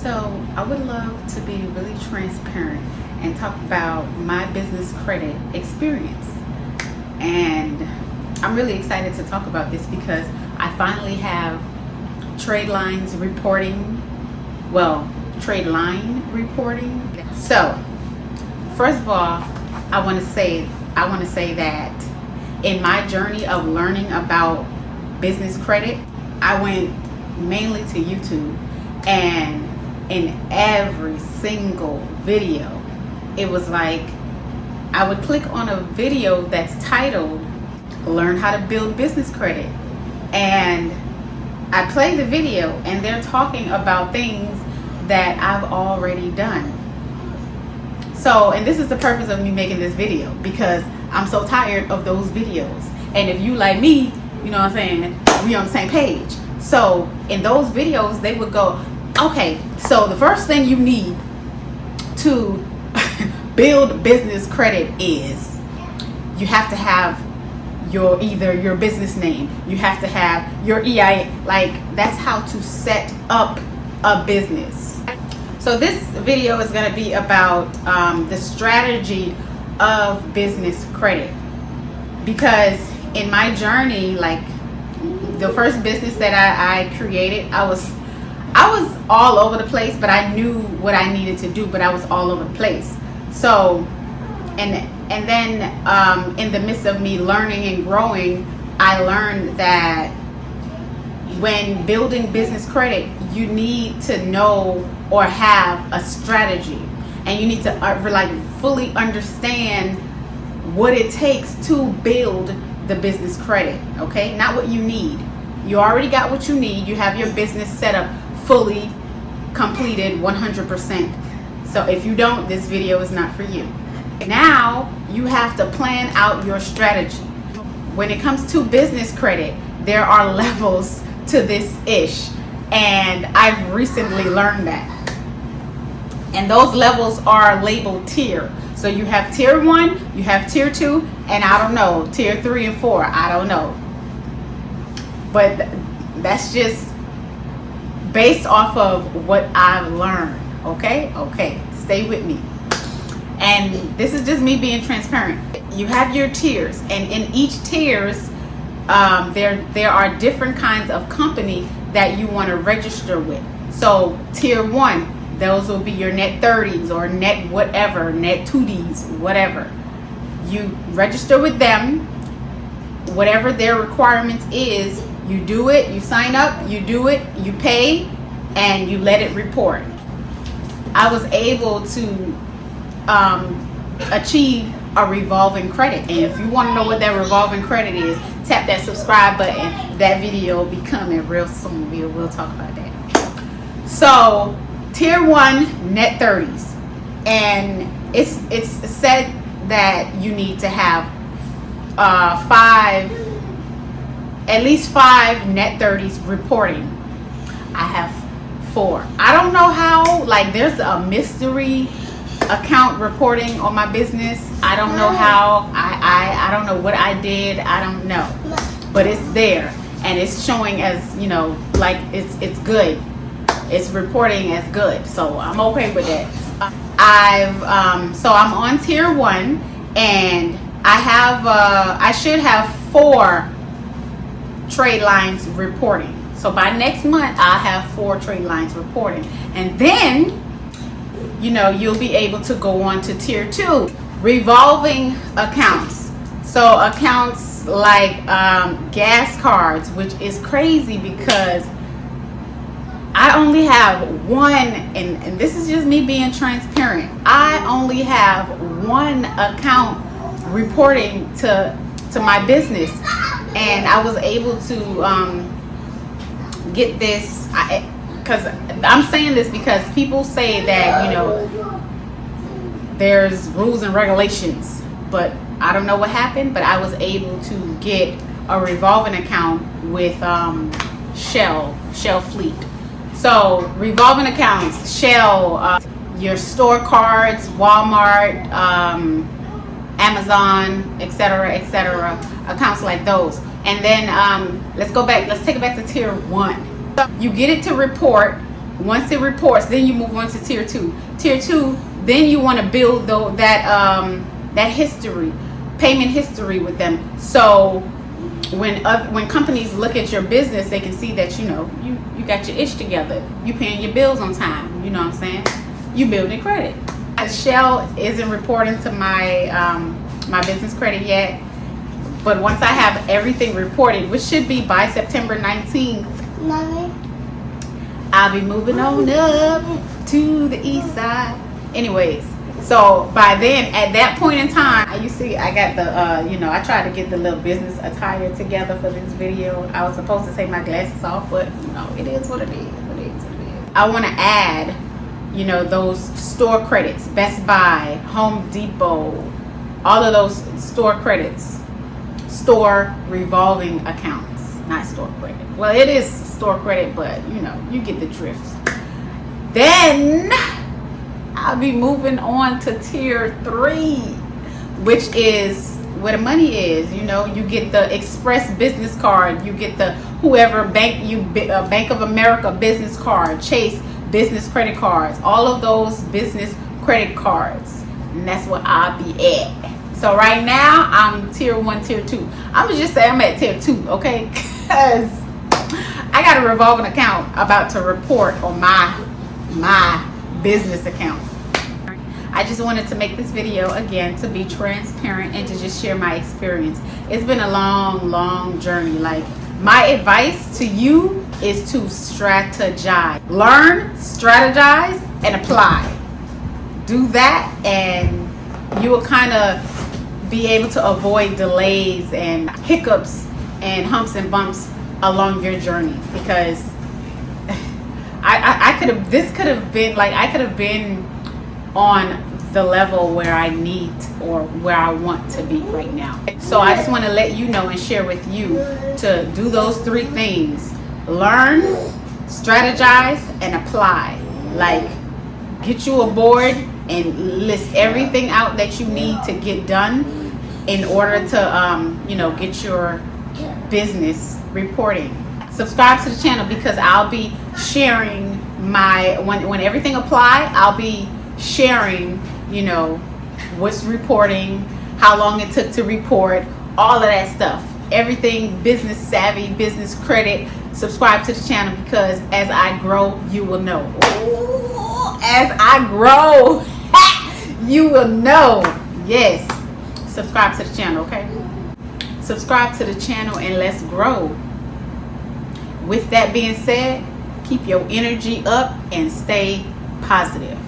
So I would love to be really transparent and talk about my business credit experience. And I'm really excited to talk about this because I finally have trade lines reporting, trade line reporting. So first of all, I want to say that in my journey of learning about business credit, I went mainly to YouTube, and in every single video, it was like I would click on a video that's titled "Learn How to Build Business Credit," and I play the video and they're talking about things that I've already done. So, and this is the purpose of me making this video, because I'm so tired of those videos. And if you like me, you know what I'm saying, we on the same page. So in those videos, they would go, okay, so the first thing you need to build business credit is you have to have either your business name, you have to have your EIN. Like, that's how to set up a business. So this video is going to be about the strategy of business credit, because in my journey, like the first business that I created, I was all over the place, but I knew what I needed to do, but I was all over the place. So and then in the midst of me learning and growing, I learned that when building business credit, you need to know or have a strategy, and you need to fully understand what it takes to build the business credit. Okay, not what you need. You already got what you need. You have your business set up fully completed 100%. So if you don't, this video is not for you. Now you have to plan out your strategy. When it comes to business credit, there are levels to this ish, and I've recently learned that. And those levels are labeled tier. So you have tier 1, you have tier 2, and I don't know, tier 3 and 4, I don't know. But that's just based off of what I've learned. Okay, stay with me. And this is just me being transparent. You have your tiers, and in each tiers, there are different kinds of company that you want to register with. So tier 1, those will be your net 30s or net whatever, net 2Ds, whatever. You register with them, whatever their requirements is, you do it, you sign up, you do it, you pay, and you let it report. I was able to achieve a revolving credit. And if you want to know what that revolving credit is, tap that subscribe button. That video will be coming real soon. We'll talk about that. So tier 1, net 30s, and it's said that you need to have at least 5 net 30s reporting. I have 4. I don't know how, like, there's a mystery account reporting on my business. I don't know how. I don't know what I did. I don't know, but it's there, and it's showing as, you know, like it's good. It's reporting as good, so I'm okay with that. So I'm on tier 1, and I should have 4 trade lines reporting. So by next month, I'll have 4 trade lines reporting, and then, you know, you'll be able to go on to tier 2, revolving accounts. So accounts like gas cards, which is crazy because I only have one, and this is just me being transparent. I only have one account reporting to my business, and I was able to get this. Because I'm saying this because people say that, you know, there's rules and regulations, but I don't know what happened, but I was able to get a revolving account with Shell Fleet. So revolving accounts, Shell, your store cards, Walmart, Amazon, etc., accounts like those. And then let's take it back to tier 1. You get it to report Once it reports, then you move on to tier 2. Tier 2, then you want to build that history, payment history with them. So when companies look at your business, they can see that you got your ish together. You paying your bills on time. You know what I'm saying? You building credit. Shell isn't reporting to my business credit yet, but once I have everything reported, which should be by September 19th, Mommy, I'll be moving on up to the east side. Anyways, so by then, at that point in time, you see I got the I tried to get the little business attire together for this video. I was supposed to take my glasses off, but it is what it is. I want to add those store credits, Best Buy, Home Depot, all of those store credits, store revolving accounts, not store credit. Well, it is store credit, but you get the drift. Then I'll be moving on to tier 3, which is where the money is. You get the Express business card, you get the whoever Bank of America business card, Chase business credit cards, all of those business credit cards, and that's what I'll be at. So right now I'm tier 1, tier 2. I'm gonna just say I'm at tier 2, okay? Because I got a revolving account about to report on my business account. I just wanted to make this video again to be transparent and to just share my experience. It's been a long journey. Like, my advice to you is to strategize. Learn, strategize, and apply. Do that and you will kind of be able to avoid delays and hiccups and humps and bumps along your journey, because I could have been on the level where I need or where I want to be right now. So I just want to let you know and share with you to do those 3 things: learn, strategize, and apply. Like, get you a board and list everything out that you need to get done in order to get your business reporting. Subscribe to the channel, because I'll be sharing when everything apply, I'll be sharing what's reporting, how long it took to report, all of that stuff, everything business savvy, business credit. Subscribe to the channel, because as I grow, you will know. Ooh, as I grow, you will know. Yes, subscribe to the channel, okay? Subscribe to the channel and let's grow. With that being said, keep your energy up and stay positive.